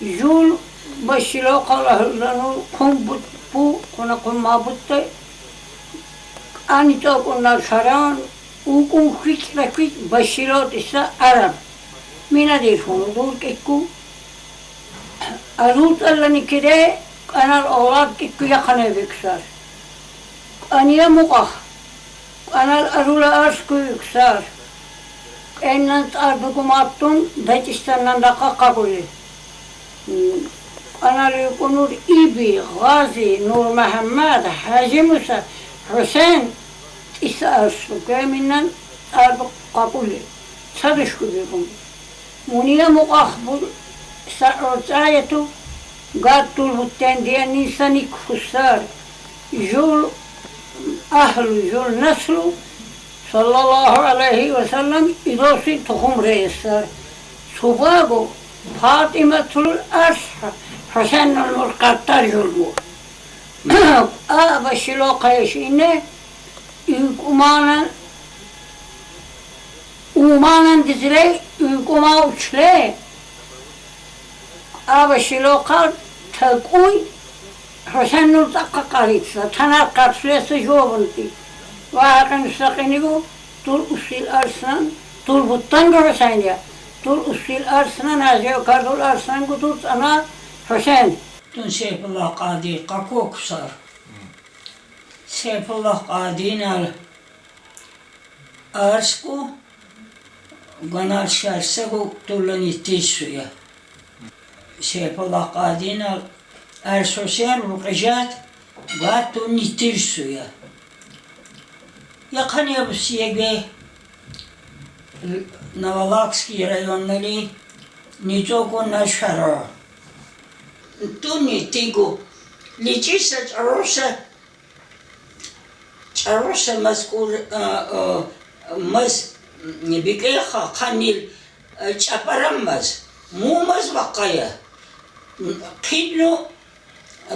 Jul başilo kalahırlanur kumbut bu kuna mabutte anito kunlar saran ukun hiç rakit başilo ise Arap. Mina değil konu dur kekku. Arut Allah'ın kire kanal oğlak kekku yakane büksar. Aniye mukah. Kanal arula aşkı yüksar. Enen arbukum attım Dacistan'dan da kakabuli. Kanal yukunur İbi, Gazi, Nur Muhammed, Hacı Musa, Hüseyin ise aşkı. Keminden arbuk kabuli. Sadış kubikum. Muniye mukah bu sa'urtayetu gattul butten diyen insanik hussar. Jul ahlu, jul neslu sallallahu aleyhi ve sellem idosi tohum reisler. Subago Fatimetul Arşha Hasanul Murkattar julbu. Başilo kayışine umanan dizile uykuma uçle. Başilo kal takuy Hasanul takka kalitsa tanar karşıyası jobunti. Vahakan üstakini bu tul usil arsan tul buttan görsen ya. Tul usil arsana naziyo kardul arsan kudur ana Hüseyin. Tun Seyfullah Kadi kako kusar. Seyfullah Kadi'nin arsku ganar şerse bu tulun itti suya. Seyfullah Kadi'nin ersosyal rukajat ga tulun itti suya. Yakanya bu siyege Новолакский районный ничего не шаро. Ту не тигу. Лечится чароса маскур маз не бегеха ханил чапараммаз мумаз вакая. Кидно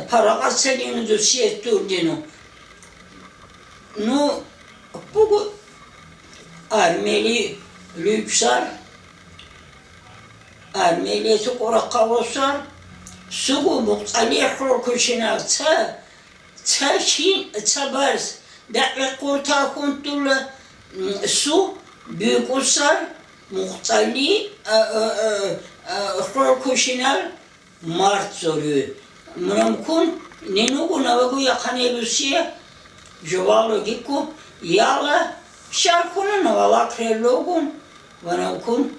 парагасселину дусие турдину. Ну бугу Armeli Lüksar, Armeliyeti Korakavosar, Sugu Muqtali Khurkushina ça bars, Da've Kurta Kuntul Su, Büyükusar, Muqtali Khurkushina Mart soruyor. Mümkün, Nenugu Navagu Yakanelusiye, Jovalo Giku, Yala, Шаркуна навалакре логун, ванакун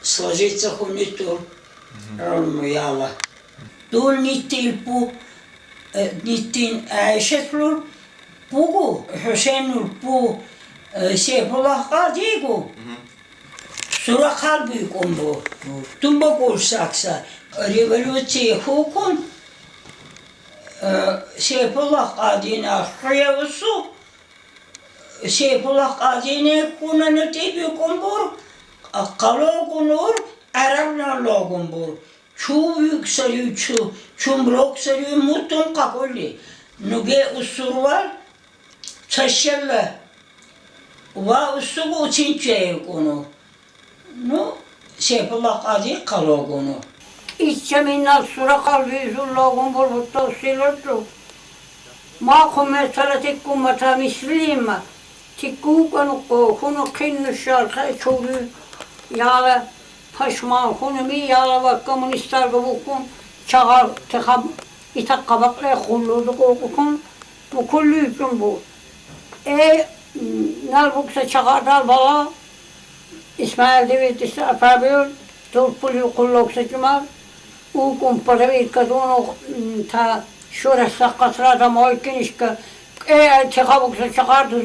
сложиться хуниту ромяла. Тул нитил пу нитин айшетлур пугу Хюсейнур пу Сейфуллах Кадигу суракал büyükümbu. Tumba kursaksa revolütsiye hukun Сейфуллах Kadi'na hıyavusu Seyfullah Kadi'ne kunanı tebi kumbur, akkalo kunur, Araplar logumbur. Çu yükseliyor, çumrok seriyor, mutun kakulli. Nuge usur var, çaşyalla. Va usugu uçinçeye kunu. Nu Seyfullah Kadi kalo kunu. İçe minnal sura kalbi zullogumbur, mutta usilurdu. Ma kumme salatikkum mata misliyim. Tikku kanukko, kunu kinnu şarkı çoğu yağla paşman, kunu mi yağla vakkamun istar gavukun çağır tıkam itak kabakla kulluduk okukun bu kullu yüküm bu. Nal buksa çağır dal bala İsmail Devlet ise apabiyor turpulu kulluksa cumar ukun paravir kadunu ta şurası katrada moykin işka tıkabuksa çağırdı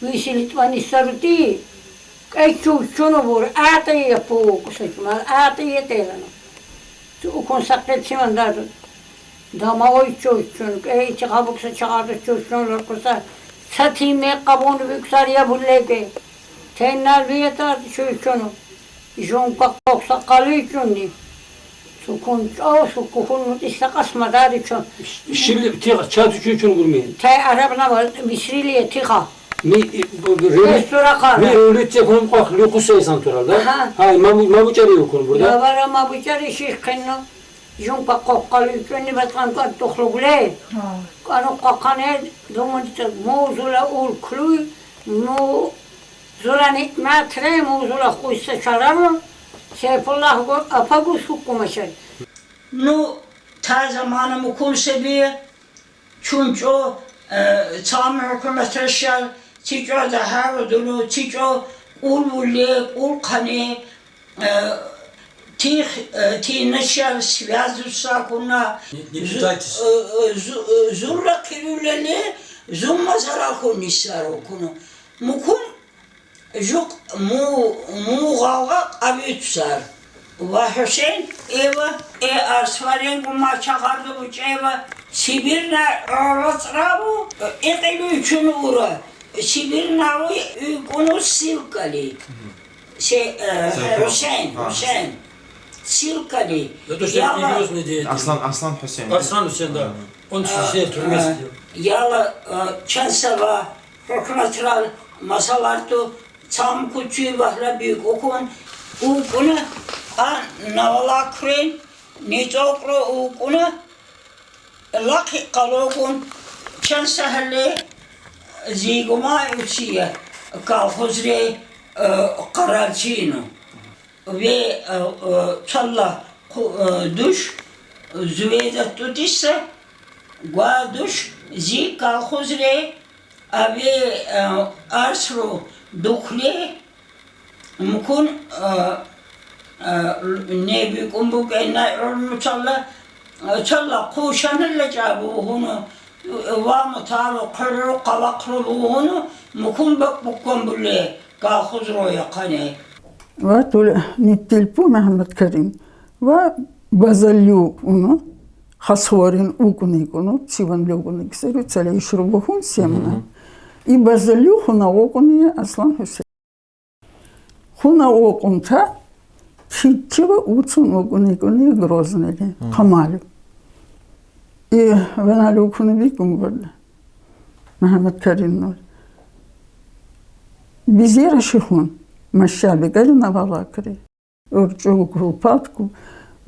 Visilit vanissaruti, çuçunu vur, atayı yapı kusacıma, atayı telano. Ukun saklet simandarı, dama oy çuçunu, çıkabuksa çağırdı çuçunu kusa, satime kabunu büksar ya bulleke, tenler viyetardı çuçunu, jonka koksa kalı çundi. Sukun sukun istakasmadarı çun. Şimdi çatı çuçunu vurmayın. Te Arap'na var, Misriliye tika. Mi rövlütçe konum kalkılıyor kusayı santuralda. Ha, mabuçarı yok konu burada. Ya var ama mabuçarı şişkinno. Junpa kokkalı yüklerini batkan kattıklı bile. Kanı kakane domates muzula ulkluy. Mu zula metre muzula kuysa çararım. Seyfullah apagus hukumaşay. Ну, та zamanı mukul sebi, çünkü tam hükümetreşler, çiço da havdulu, çiço ulvulli, ulkani, ti neşer svязываться kuna, zurla kirüleli, zumma zarar kunisar okunu. Mukun, juk mu gavga abütsar. Ve Hüseyin eva arsvarin kuma çakardı bu eva Sibirna ratravu ekeli üçünü uğra Sibirna konu silkali Hüseyin silkali Aslan Hüseyin. Arslan Hüseyin da. Onun için şey türmesi diyor. Yala çansava hükümetler masalardı tam küçüğü vahla büyük okun ukunu navala kren nitokro ukunu laki kalogun çansahalle ziguma usiye kalhuzre kararçino ve çalla duş züveyda tutissa gua duş zi kalhuzre abi arsro dukle mukun ne büyük umbuk enna çalla kuşanırla cabu hunu va tabi kırı kavaklı hunu mukun bak bukkan bulle kahuzro yakane. Ve nitilpu Mehmet Karim ve bazalyu onu hasvarin ukunu çivan logunu kseru çale işrubuhun semna. И bazalyu huna okunu Aslan Hüseyin. Huna okunta Чего учен окуни грознели, камали. И венали окуни викум варда. Мехмед Карим ноль. Bizera şihun. Maşabi gari navala kare. Örçoğu grupatku.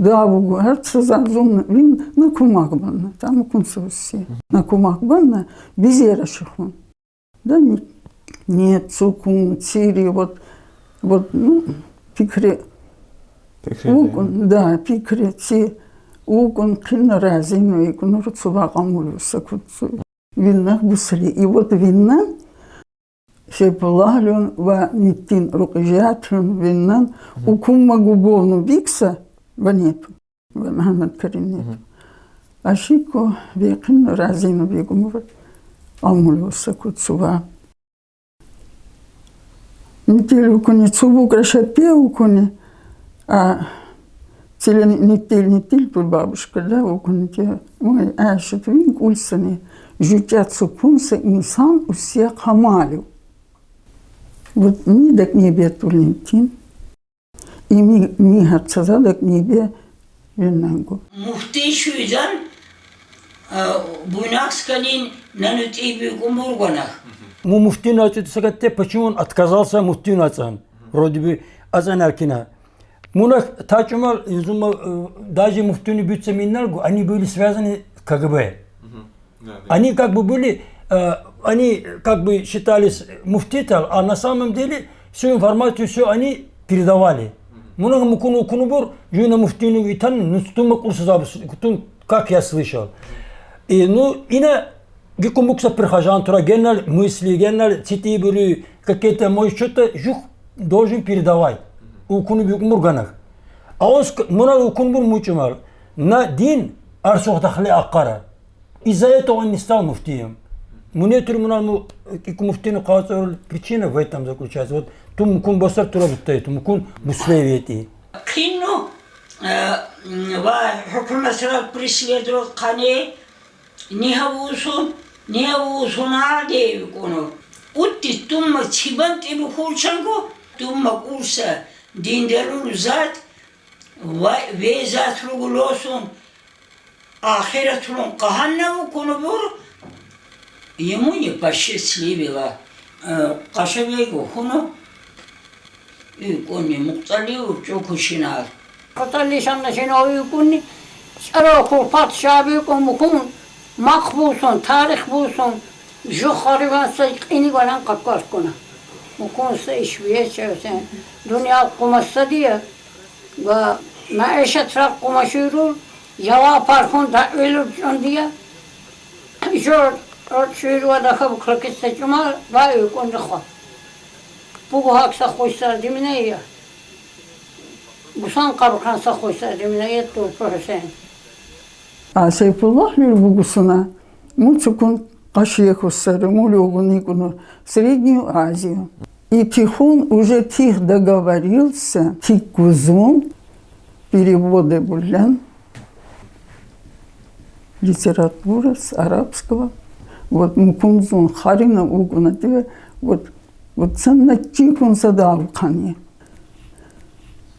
Davugu her sızazun vin nakumak bana. Tam kunsusi. Nakumak bana bizera şihun. Da нет цукун цири вот ну fikri Ukun da pikreci ukun kilna razinu ikun rutsuba qamulusa kutsu vinna busli и вот vinna şeplahlun ve nittin ruqijatun vinnan ukumma gubonu biksa ve net ve Mehmet Karim net aşiko ve kilna razinu bikum qamulusa kutsu va nittil ukuni tsubuk rashapi ukuni Нитиль тут бабушка, да, окунте, мой ашет винк ульсани, жутят сукунса инсан у всех хамалю. Вот ни дак небе тулинтин, и ми хатсаза дак небе винангу. Muhti şuydan Буйнакскалин нанут иби гумургонах. Муфтин сагатте, почему он отказался муфтин ацан? Вроде бы азан аркина. Мунах тачумал изума даже муфтини бются миннаргу, они были связаны КГБ. Они как бы были, они как бы считались муфтитал, а на самом деле всю информацию все они передавали. Мунах мукуну кунубур, жуна муфтину итан, ну стума курсазабус, как я слышал. И ну ина гикумукса прихожан тура генерал мысли, генерал цитибуры, какие-то может что-то жух должен передавать. Ukunu büyük murganak. Ağız muna ukun bur muçumar. Na din arsuh dakhli akara. İzayet он не стал муфтием. Мунетер мунал ику муфтину казал причина в этом заключается. Вот ту мукун басар тура буттай, ту мукун бусвевети. Кино ва hükümetler presidentler kane ne havuzuna diye konu. Utti tumma çiban tibu kurçango tumma kursa dindarul zat ve zatru olsun ahiretun kahannamu konu bu yemuni paşe slivila kaşevego konu konu muhtali çok hoşinar Katallisanna sen oyukunni Çara kulpat şabi kumukun mak bulsun, tarih bulsun. Jukhari varsa ini varan kakar kuna. Mukunsa işviye çevsen. Dünya kumasa diye. Ve maişet rak kumaşırır. Yava parkun da ölür diye. Jor şuyur ve daha bu kırkısta cuma var yok onu da. Bu haksa koysa dimine ya. Bu san kabıkansa koysa dimine yettir profesyonel. Сейфуллах Люльбугусуна, Муцукун Кашьехусары, Мулюгуникуну, Среднюю Азию. И Тихон уже тих договорился, Тикузун, переводы Булян, литература с арабского. Вот Мукунзун Харина Угуна, вот ценна Тикун Садавкани.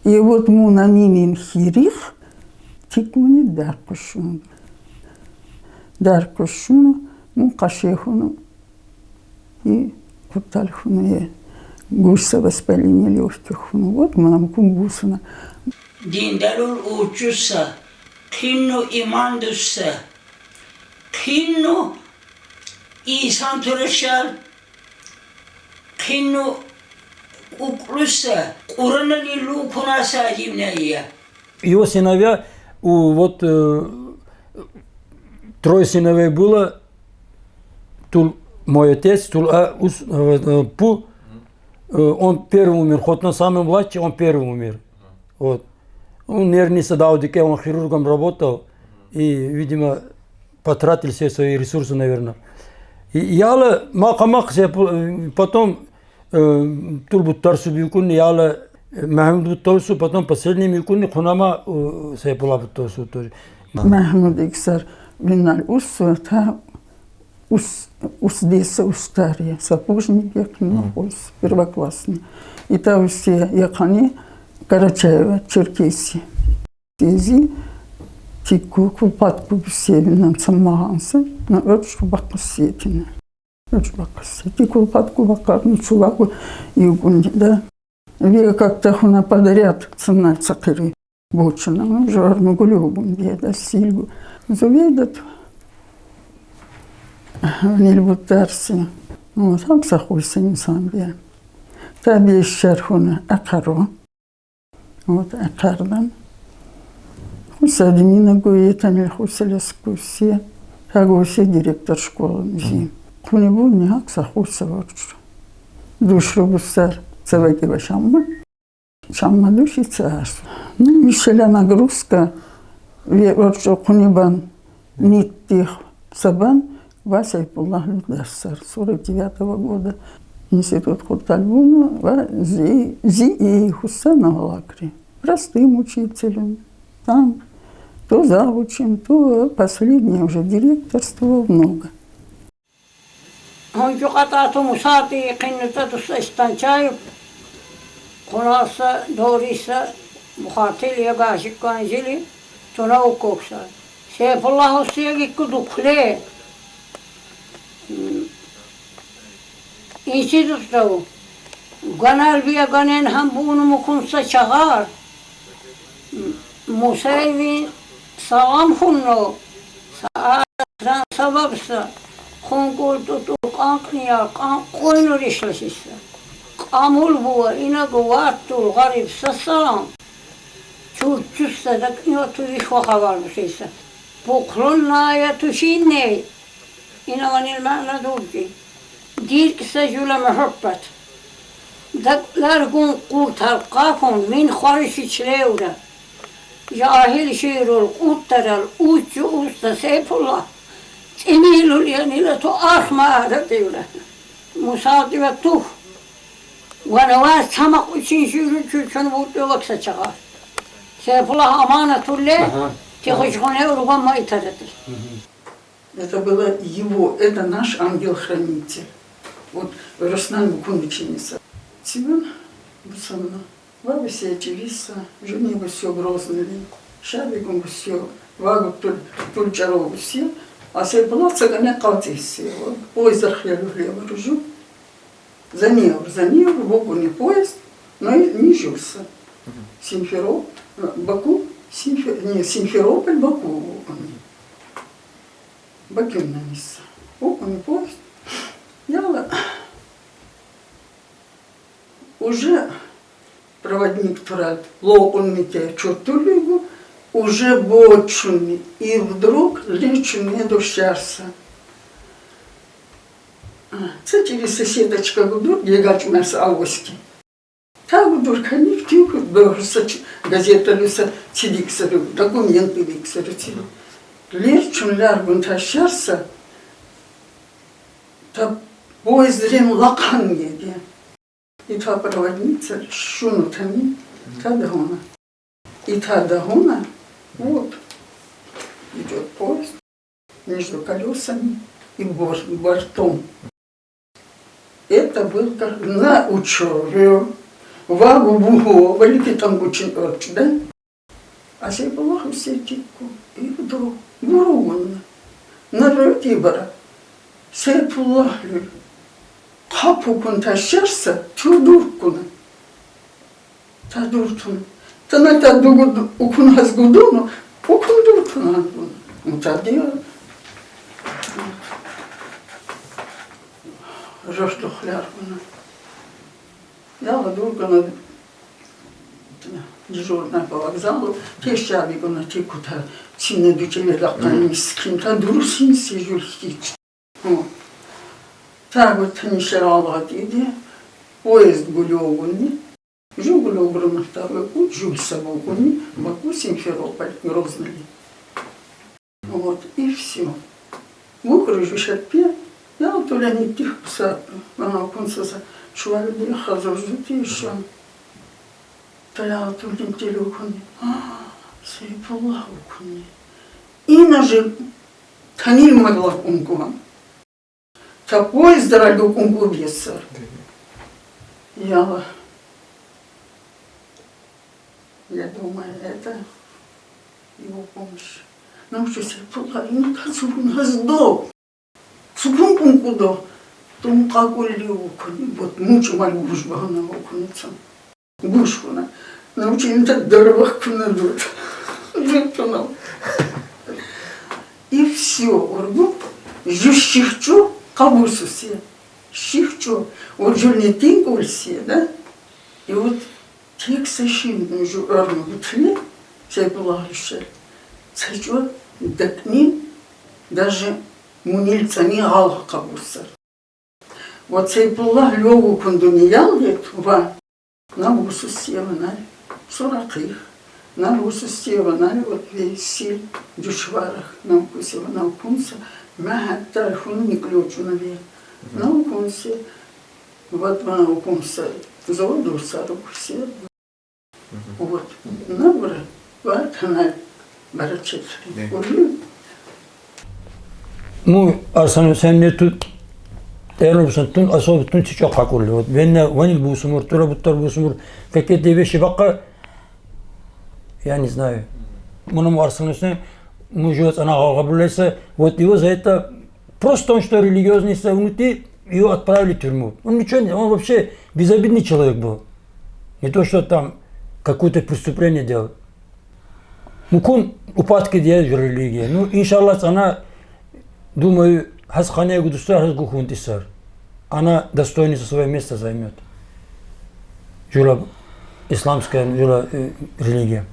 И вот Мунанинин Хирих, Тикуни Даркушун. Даркушун, Кашехуну и Кутальхуну, и гуса воспаления легких. Вот мы нам кунгусуна. Dindarul uçuşsa, kinnu iman düşse, kinnu insan türeşer, kinnu ukluşsa, Kur'an'ı lillu kunasa cimneye. Его сыновья, вот трое сыновей было, Тул, мой отец, Пу, он первый умер, хоть он самый младший, он первый умер. Вот. Он нервничал, он хирургом работал, и, видимо, потратил все свои ресурсы, наверное. И я потом Турбуттар Субикун, я Махмуд Буттолсу, потом последний Микуни, Хунама Сейпула Буттолсу тоже. Махмуд Иксар Виналь Уссу, это Уздеса Устария, сапожник, як находится, первоклассный. И там все якани Карачаева, Черкесия. Тези Тику, Купатку, Севином, Саммаганса, на Örtschku Bakkussetine. Örtschku Bakkussetine, Купатку, Бакарну, Чуваку, и да. Века как-то хуна подряд цена цакири бочина, ну, жарну гулюбум, деда, сильгу. Заведат в Нильбутарсе. Вот, так захуйся инсан бе. Таби ищер хуна акаро. Вот, акардан. Хуса Демина Гуетанель, хуса Лескусе. Хагусе директор школы зим. Хуни был не акса хуса ворчу. Душу бусар. Цевеки Шамма. Шамма души царство. Ну, мишеля нагрузка. Ворчу Кунибан Ниттих Сабан. Вася Айпуллах Людарсар. 49-го года. Институт Хуртальбуна. Зи и Хусана Галакри. Простым учителем. Там то завучем, то последнее уже директорство много. Он жукатату мусати киннутатус истанчаев, кунаса дориса мухатил ягашиккан жили, тунаукокса. Сейфуллах Усиеги кудукле. Институттау. Ганал бия ганен хамбуну мукунса чагар. Мусаеви салам хунно. Саатran sababsa. Konkol tutu kankniya, koynu rişlasissa. Kamul buva, ina guvattul, garip sassalam. Çurçusta da yotu vişvaka varmış ise. Buklunna ya tuşinne. Ina vanil ma'na durdi. Dirk sajula muhabbat. Daklar gun kurtar kafun min khariş içlevra. Cahil şiirul kurtaral uçu usta Seyfullah. Emilul yanıyla to ahmara diyorlar. Musaadi ve tuh. Vanavaz tamak için şunu vurdu vaksa çakar. Seyfullah amanatulle тихочконе ургама итарети. Это было его, это наш ангел-хранитель. Вот Руслан Букуниченица. Семен Бусанна. Ваби се очевидца, жени го все грозно. Шабигом все, вагу тульчаров все. А се была цаганя калтиси. Поезд архлеву хлеба ружу. За Невр, Богу не поезд, но и не жился. Симферополь, Баку, не Симферополь, Баку. Бакюн на место. Окунь поезд. Я уже проводник турат лоукунмите чуртулюгу, уже бочуми. И вдруг лечу мне дощарся. Це через соседочка гудур, егать мясо авоськи. Та гудур, они втюк, газета люса, цидиксарю, документы виксарю. Лечу ляргун тащарся, та поезд рем лакан еде. И та проводница шунутами, та дагона. И та дагона, вот, идет поезд между колесами и бортом. Это был как на учебе, вагу буго, валики там очень очень, да? А сей была все типку, и вдруг, бургунна, на ротибара, сей пулахлю, капукун тащарся, тюдуркуна, та дуртуна, та на та дугу укуназ гудуну, укун дуртуна, ну та дело. Жошто хляркуна. Я ладуркана дежурная по вокзалу, тещавикуна тикута, сильно дучеве лаккани скин, та дурусин сижульхич. Так вот не шарала иди, поезд гулёгуни, жу гулёгру на второй путь, жуль собогуни, Баку, Симферополь, Грозный. Вот, и все. Выкружу шатпе, я вот туда не тихо сапу, она оконца шуали бы хазожду еще. То я вот туда не телюкуни, сей полаукуни. И нажи, таниль могла кунгуан. Та поезд дорогу кунгу бесар. Я думаю, это его помощь. Научусь половину кацуна сдох. Сукун куда? Том какой леукони, вот мучу малю бушбана окунется. Бушкуна. Научим так дорогах кунадут. И все, оргу, жущихчу, кабусусе. Щихчу, вот жульнетин кульсе, да? И вот тек сашин, между арму гутли, сей была еще. Сачу, так ним даже мунильцами галха кабусар. Вот сей была лёгу кондуниял ва на усу севанай, сураких, на усу севанай, вот весь силь дюшварах на укусе, на укунса, мягат тархун не ключу на век. На укунсе, вот на укунса, заводу сару все. Вот, набра, вот она. Ну, Арсан, sen ne tut, değerli tun asıl tun çok haklı. Ben ne vanil bu sumur, tura buttar bu sumur. Fakat deve şibaka, я не знаю. Муном Арсан sen, мужет она габулеса, вот его за это просто он что религиозный внутри, его отправили в тюрьму. Он ничего, он вообще безобидный человек был. Не то что там какое-то преступление делал. Мукун упадки делает религия. Ну, иншаллах, она, думаю, хасхане гудустар, хасгухунтисар. Она достойно свое место займет. Жула исламская жула религия.